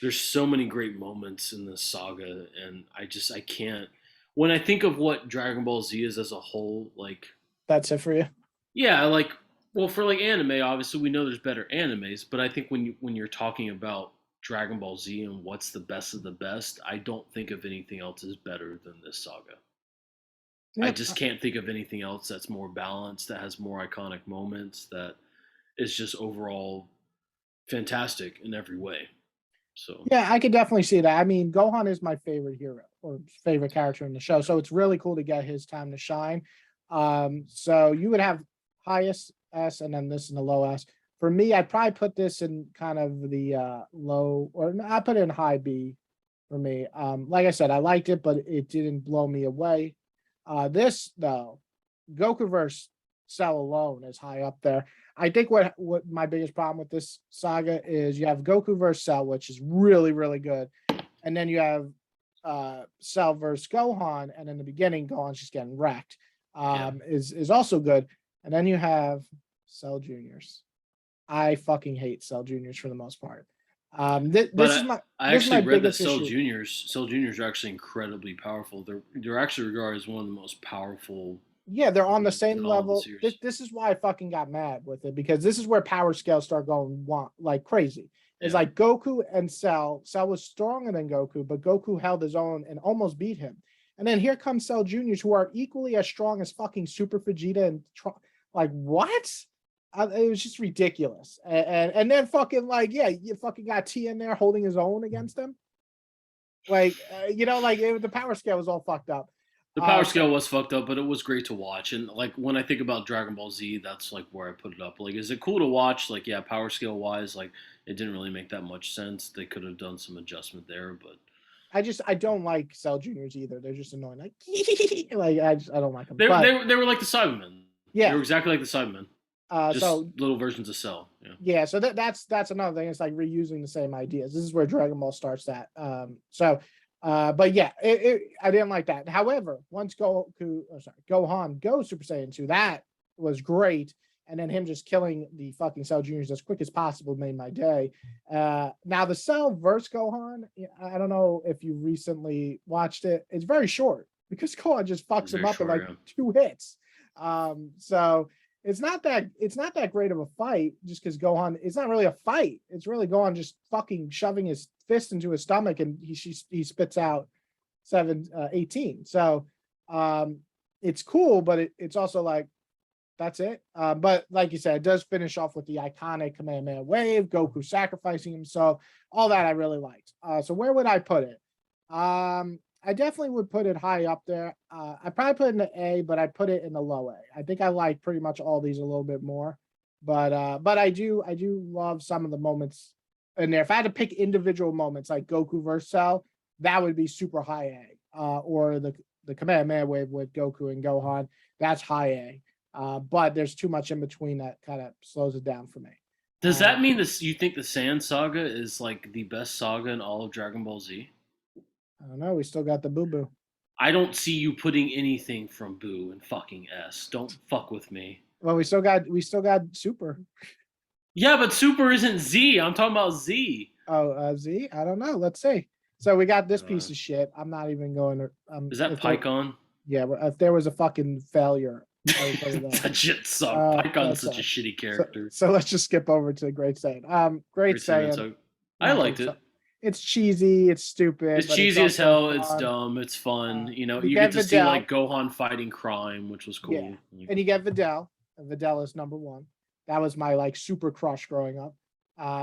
there's so many great moments in this saga, and I can't. When I think of what Dragon Ball Z is as a whole, like, That's it for you. yeah, like, well, for like anime, obviously we know there's better animes, but I think when you're talking about Dragon Ball Z and what's the best of the best, I don't think of anything else as better than this saga. I Yep. just can't think of anything else that's more balanced, that has more iconic moments, that is just overall fantastic in every way. So Yeah, I could definitely see that. I mean, Gohan is my favorite hero or favorite character in the show, so it's really cool to get his time to shine. So you would have highest S and then this in the low S. For me, I'd probably put this in kind of the low, or no, I put it in high B for me. Like I said, I liked it, but it didn't blow me away. This though, Goku versus Cell alone is high up there. I think what my biggest problem with this saga is you have Goku versus Cell, which is really really good, and then you have Cell versus Gohan, and in the beginning Gohan's just getting wrecked. yeah, Is also good, and then you have Cell Juniors. I fucking hate Cell Juniors for the most part. but This is my I this is actually my read that biggest issue. Cell Juniors are actually incredibly powerful. They're actually regarded as one of the most powerful Yeah, they're on the beings same in all of the level. This series. this is why I fucking got mad with it because this is where power scales start going like crazy. It's Yeah, like Goku and Cell. Cell was stronger than Goku, but Goku held his own and almost beat him. And then here comes Cell Juniors, who are equally as strong as fucking Super Vegeta and like what? It was just ridiculous. And then fucking like yeah, you fucking got T in there holding his own against him. Like like the power scale was all fucked up. The power So scale was fucked up, but it was great to watch. And like when I think about Dragon Ball Z, that's like where I put it up. Like, is it cool to watch? Like, yeah, power scale wise, like it didn't really make that much sense. They could have done some adjustment there, but I don't like Cell Juniors either. They're just annoying. Like, I don't like them. they But they were like the Cybermen. They yeah. were exactly like the Cybermen, just So little versions of Cell. Yeah, yeah, so that's another thing. It's like reusing the same ideas. This is where Dragon Ball starts at. But yeah, I didn't like that. However, once Gohan goes Super Saiyan 2, that was great. And then him just killing the fucking Cell Juniors as quick as possible made my day. Now the Cell versus Gohan, I don't know if you recently watched it. It's very short because Gohan just it fucks was him very up in short. like Yeah. 2 hits. So it's not that great of a fight just because Gohan, it's not really a fight. It's really Gohan just fucking shoving his fist into his stomach and he spits out 18. So it's cool, but it's also like that's it. But like you said, it does finish off with the iconic Kamehameha wave, Goku sacrificing himself, all that I really liked. So where would I put it? I definitely would put it high up there. I probably put it in the A, but I'd put it in the low A. I think I like pretty much all these a little bit more. But I do love some of the moments in there. If I had to pick individual moments like Goku versus Cell, that would be super high A. Or the Kamehameha wave with Goku and Gohan, that's high A. But there's too much in between that kind of slows it down for me. Does Uh, that mean this? You think the Sand Saga is like the best saga in all of Dragon Ball Z? I don't know. We still got the boo boo. I don't see you putting anything from Boo in fucking S. Don't fuck with me. Well, we still got Super. Yeah, but Super isn't Z. I'm talking about Z. Oh, Z. I don't know. Let's see. So we got this Uh, piece of shit. I'm not even going to. is that If there, Pycon? yeah, if there was a fucking failure, I would put it there. That shit sucked. Pycon's That's such a shitty character. so let's just skip over to Great Saiyan. Great Great Saiyan Saiyan. so I Not liked good. it. So it's cheesy. It's stupid, It's but it's cheesy as also hell. It's fun. dumb. It's fun. You know, You you get get to see Videl. like Gohan fighting crime, which was Yeah, cool. Like, and you get Videl. And Videl is number one. That was my like super crush growing up.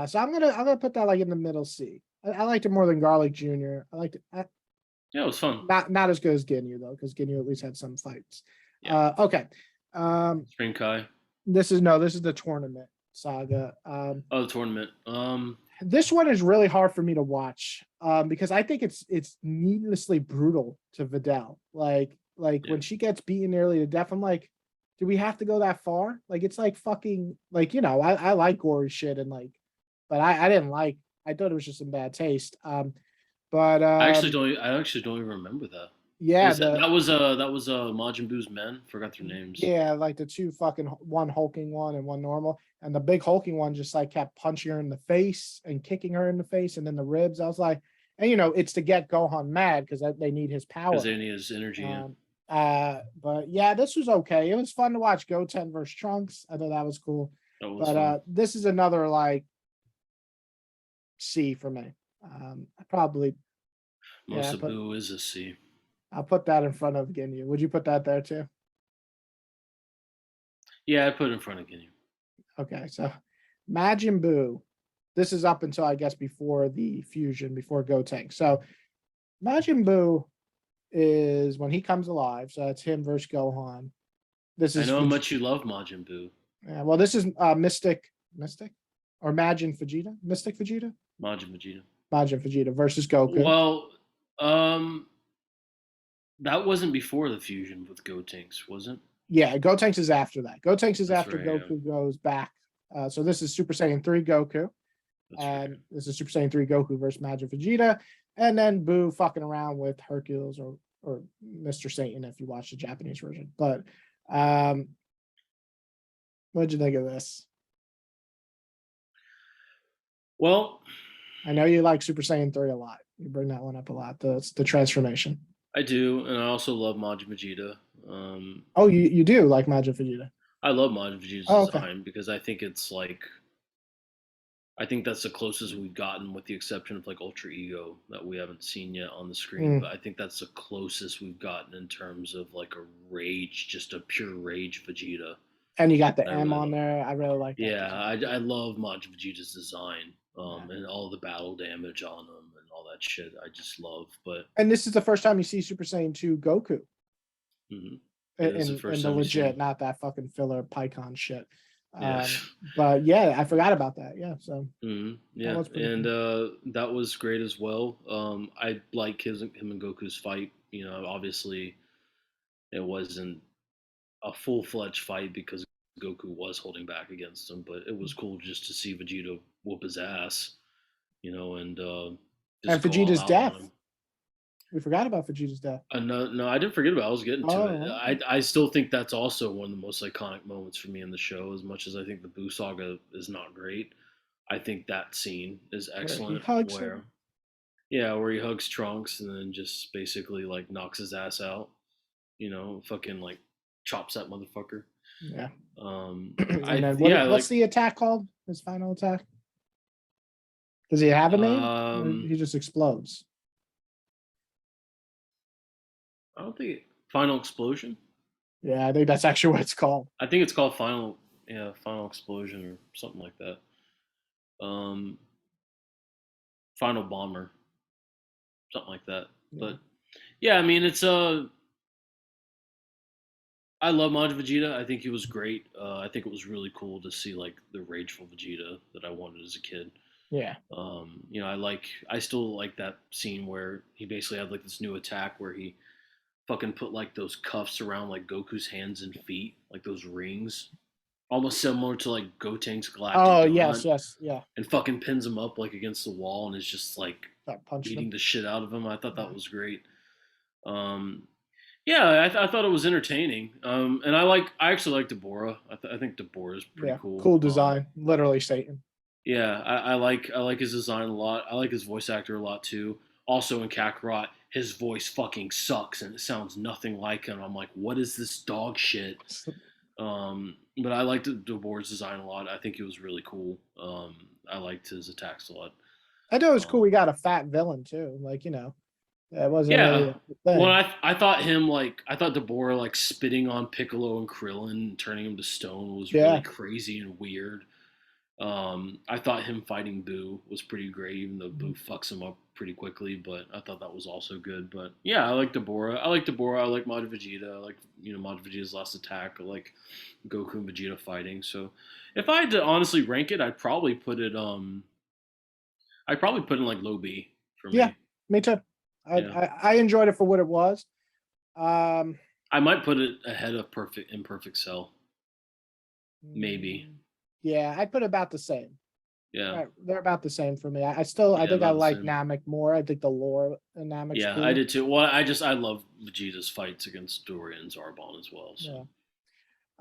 So I'm gonna put that like in the middle C. I liked it more than Garlic Jr. I liked it. yeah, it was fun. Not as good as Ginyu though, because Ginyu at least had some fights. Yeah, Okay. Um, Spring Kai. this is the tournament saga. Oh, the tournament. This one is really hard for me to watch because I think it's needlessly brutal to Videl. Like Yeah. when she gets beaten nearly to death, I'm like, do we have to go that far? Like it's like fucking like I like gory shit and like, but I didn't like. I thought it was just in bad taste. But I actually don't. I actually don't even remember that. yeah, Is that was Majin Buu's men? Forgot their names. yeah, like the two fucking one hulking one and one normal, and the big hulking one just like kept punching her in the face and kicking her in the face and then the ribs. I was like, and it's to get Gohan mad because they need his Because power. they need his energy. Yeah. But yeah, this was okay. It was fun to watch Goten versus Trunks. I thought that was cool. That was But fun. this is another like C for me. I probably yeah, Most of Buu is a C. I'll put that in front of Ginyu. Would you put that there too? Yeah, I put it in front of Ginyu. Okay, so Majin Buu. This is up until I guess before the fusion, before Gotenks. So Majin Buu is when he comes alive. So that's him versus Gohan. This I is know how much you love Majin Buu. yeah, well, this is Mystic, or Majin Vegeta, Mystic Vegeta, Majin Vegeta. Majin Vegeta versus Goku. Well, um, that wasn't before the fusion with Gotenks, was it? Yeah, Gotenks is after that. Gotenks is That's after right. Yeah. Goku goes back. So this is Super Saiyan 3 Goku. That's And right. this is Super Saiyan 3 Goku versus Majin Vegeta. And then Boo fucking around with Hercules or Mr. Satan if you watch the Japanese version. But what'd you think of this? Well, I know you like Super Saiyan 3 a lot. You bring that one up a lot. The transformation. I do, and I also love Majin Vegeta. Oh, you do like Majin Vegeta. I love Majin Vegeta's Oh, okay. design because I think it's like I think that's the closest we've gotten, with the exception of like Ultra Ego that we haven't seen yet on the screen. Mm. But I think that's the closest we've gotten in terms of like a rage, just a pure rage Vegeta. And you got the I M really on love. there. I really like that. Yeah, I love Majin Vegeta's design, and all the battle damage on him and all that shit. I just love. But And this is the first time you see Super Saiyan 2 Goku. Hmm. Yeah, this is the in first the time you've seen legit, him. not that fucking filler PyCon shit. Yeah. But yeah, I forgot about that. Yeah, so that Yeah, was pretty and cool. that was great as well. I like him and Goku's fight. You know, obviously it wasn't a full fledged fight because Goku was holding back against him, but it was cool just to see Vegeta whoop his ass. You know, and And just go all Vegeta's out on death. him. We forgot about Vegeta's death. No, no, I didn't forget about it. I was getting to it. Oh, I still think that's also one of the most iconic moments for me in the show. As much as I think the Boo saga is not great, I think that scene is where he excellent. hugs Where him. yeah, where he hugs Trunks and then just basically like knocks his ass out. You know, fucking like chops that motherfucker. Yeah. And I then yeah what's like the attack called? His final attack? Does he have a name? Or um he just explodes? I don't think Final Explosion. Yeah, I think that's actually what it's called. I think it's called Final Explosion or something like that. Um, Final Bomber, something like that. Yeah. But yeah, I mean, I love Majin Vegeta. I think he was great. I think it was really cool to see like the rageful Vegeta that I wanted as a kid. Yeah. You know, I still like that scene where he basically had like this new attack where he fucking put like those cuffs around like Goku's hands and feet, like those rings, almost similar to like Gotenks Galactic Oh, yes, Gauntlet, yes, yeah. and fucking pins him up like against the wall and is just like Start punching him. beating the shit out of him. I thought that Yeah. was great. Um, yeah, I thought it was entertaining. And I actually like Deborah. I think Deborah is pretty Yeah. cool. Cool design. Literally Satan. Yeah, I like his design a lot. I like his voice actor a lot too. Also in Kakarot, his voice fucking sucks and it sounds nothing like him. I'm like, what is this dog shit? But I liked Deborah's design a lot. I think he was really cool. I liked his attacks a lot. I know it's cool. Um, We got a fat villain too. Like, that wasn't really yeah. a Well, thing. I thought him like I thought Deborah like spitting on Piccolo and Krillin and turning him to stone was really Yeah. crazy and weird. I thought him fighting Boo was pretty great, even though Boo Mhm. fucks him up pretty quickly. But I thought that was also good. But yeah, I like Deborah. I like Deborah. I like Majin Vegeta. I like Majin Vegeta's last attack. I like Goku and Vegeta fighting. So if I had to honestly rank it, I'd probably put it in like low B for Yeah, me. me too. Yeah, I enjoyed it for what it was. Um, I might put it ahead of Perfect Imperfect Cell. Maybe. mm, yeah, I'd put about the same. Yeah. Right, they're about the same for me. I Yeah, think I about the like same. Namek more. I think the lore in Namek's Yeah, I cool. did too. Well, I love Vegeta's fights against Dory and Zarbon as well. So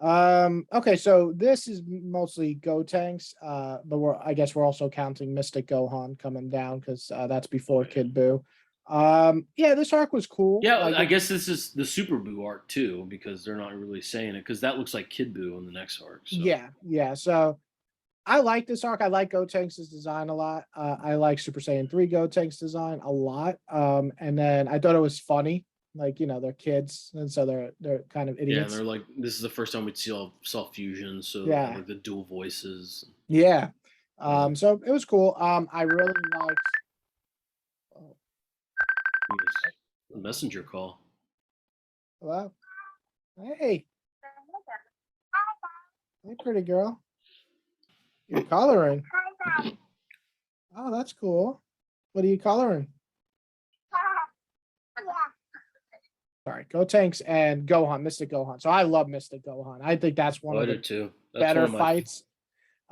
Yeah. Okay, so this is mostly Gotenks, but I guess we're also counting Mystic Gohan coming down because that's oh before yeah. Kid Buu. Yeah, this arc was cool. Yeah, Like I guess this is the Super Boo arc too, because they're not really saying it, because that looks like Kid Boo in the next arc. So yeah, yeah. So I like this arc. I like Gotenks' design a lot. I like Super Saiyan 3 Gotenks design a lot. And then I thought it was funny. Like, they're kids, and so they're kind of yeah, and idiots. they're like, this is the first time we'd see all self fusion, so and Yeah. like the dual voices. Yeah. Um, So it was cool. I really liked. Oh, a messenger call. hello. Hey, hey, pretty girl. You're coloring. Oh, that's cool. What are you coloring? Sorry, Gotenks and Gohan, Mystic Gohan. So I love Mystic Gohan. I think that's one Oh, I of the did too. That's one better of my fights.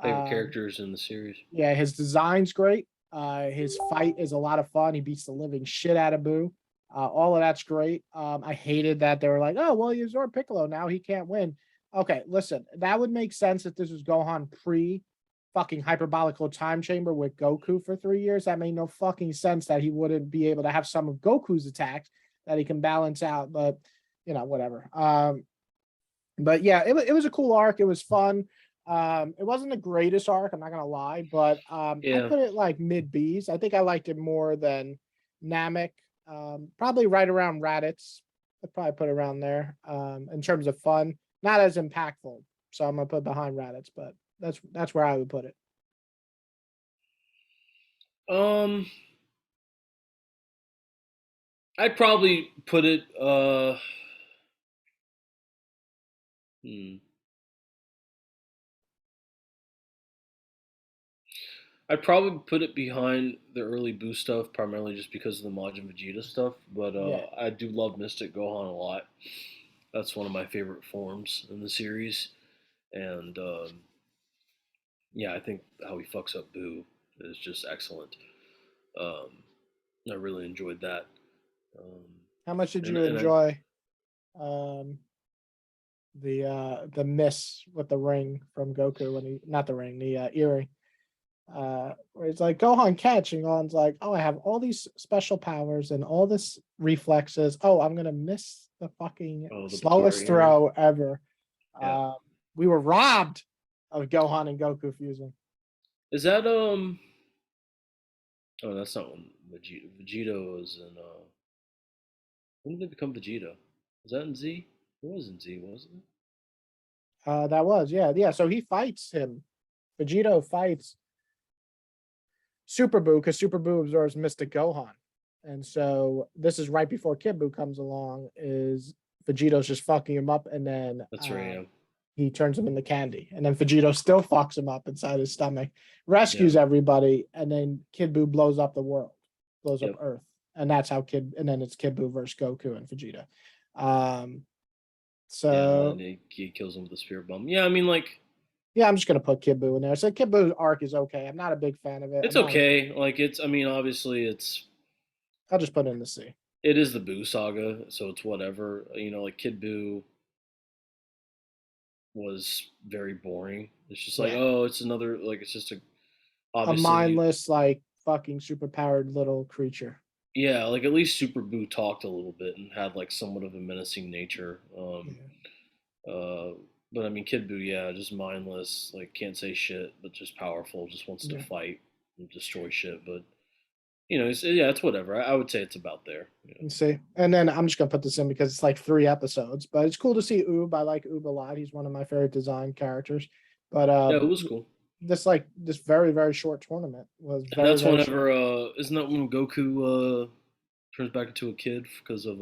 favorite Um, characters in the series. yeah, his design's great. His fight is a lot of fun. He beats the living shit out of Boo. All of that's great. I hated that they were like, "Oh, well, he's Zord Piccolo now. He can't win." Okay, listen, that would make sense if this was Gohan pre fucking hyperbolical time chamber with Goku for 3 years. That made no fucking sense that he wouldn't be able to have some of Goku's attacks that he can balance out. But whatever. But yeah, it was a cool arc. It was fun. It wasn't the greatest arc, I'm not gonna lie, but I Yeah, put it like mid B's. I think I liked it more than Namek. Probably right around Raditz. I'd probably put it around there. In terms of fun, not as impactful. So I'm gonna put behind Raditz, but that's where I would put it. um, I'd probably put it. Hmm. I'd probably put it behind the early Boo stuff, primarily just because of the Majin Vegeta stuff. But Yeah. I do love Mystic Gohan a lot. That's one of my favorite forms in the series, and yeah, I think how he fucks up Boo is just excellent. Um, I really enjoyed that. Um, How much did and you and I enjoy um the miss with the ring from Goku when he not the ring, the earring. Where it's like Gohan catch and Gohan's like, oh, I have all these special powers and all this reflexes. Oh, I'm gonna miss the fucking oh, the slowest Bakiri earring. throw ever. Yeah, Uh, we were robbed of Gohan and Goku fusing. is that Oh, that's not when Vegeta was in. When did they become Vegeta? Was that in Z? It was in Z, wasn't it? That was, yeah. So he fights him. Vegito fights Super Buu because Super Buu absorbs Mystic Gohan. And so this is right before Kid Buu comes along, is Vegito's just fucking him up, and then That's right. Yeah. he turns him into candy. And then Vegito still fucks him up inside his stomach, Yeah. rescues everybody, and then Kid Buu blows up the world, blows up Yep. Earth. And that's how and then it's Kid Buu versus Goku and Vegeta. Um, Yeah, and so he kills him with a spirit bomb. Yeah, I mean, like, yeah, I'm just gonna put Kid Buu in there. So Kid Buu's arc is okay. I'm not a big fan of it. it's I'm not. okay. Like, it's. I mean, obviously, I'll just put it in the C. it is the Boo saga, so it's whatever. You know, like Kid Boo was very boring. It's just like, Yeah. oh, it's another. Like, it's just A obviously, mindless, like fucking superpowered little creature. yeah. Like at least Super Boo talked a little bit and had like somewhat of a menacing nature. Yeah. Uh, but I mean, Kid Buu, yeah, just mindless, like can't say shit, but just powerful, just wants to Yeah. fight and destroy shit. But you know, yeah, it's whatever. I would say it's about there. You know? Let's see. And then I'm just gonna put this in because it's like 3 episodes, but it's cool to see Oob. I like Oob a lot. He's one of my favorite design characters. But Yeah, it was cool. this very, very short tournament was And very, that's very short. whenever, isn't that when Goku turns back into a kid because of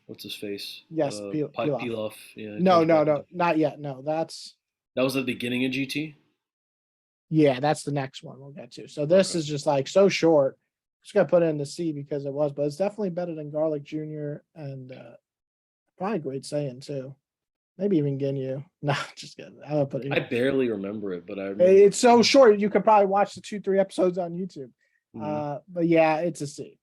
what's his face? Yes, Pilaf. Pilaf. Yeah, he No, turns no, back into. no, not yet. No, that's That was at the beginning of GT. yeah, that's the next one we'll get to. So this Okay. is just like so short. Just gonna put it in the C because it was, but it's definitely better than Garlic Jr. and probably Great Saiyan too. Maybe even Ginyu. No, just kidding. I'm gonna put it I here. barely remember it, but I remember. It's so short. You could probably watch the 2, 3 episodes on YouTube. Mhm. But yeah, it's a C.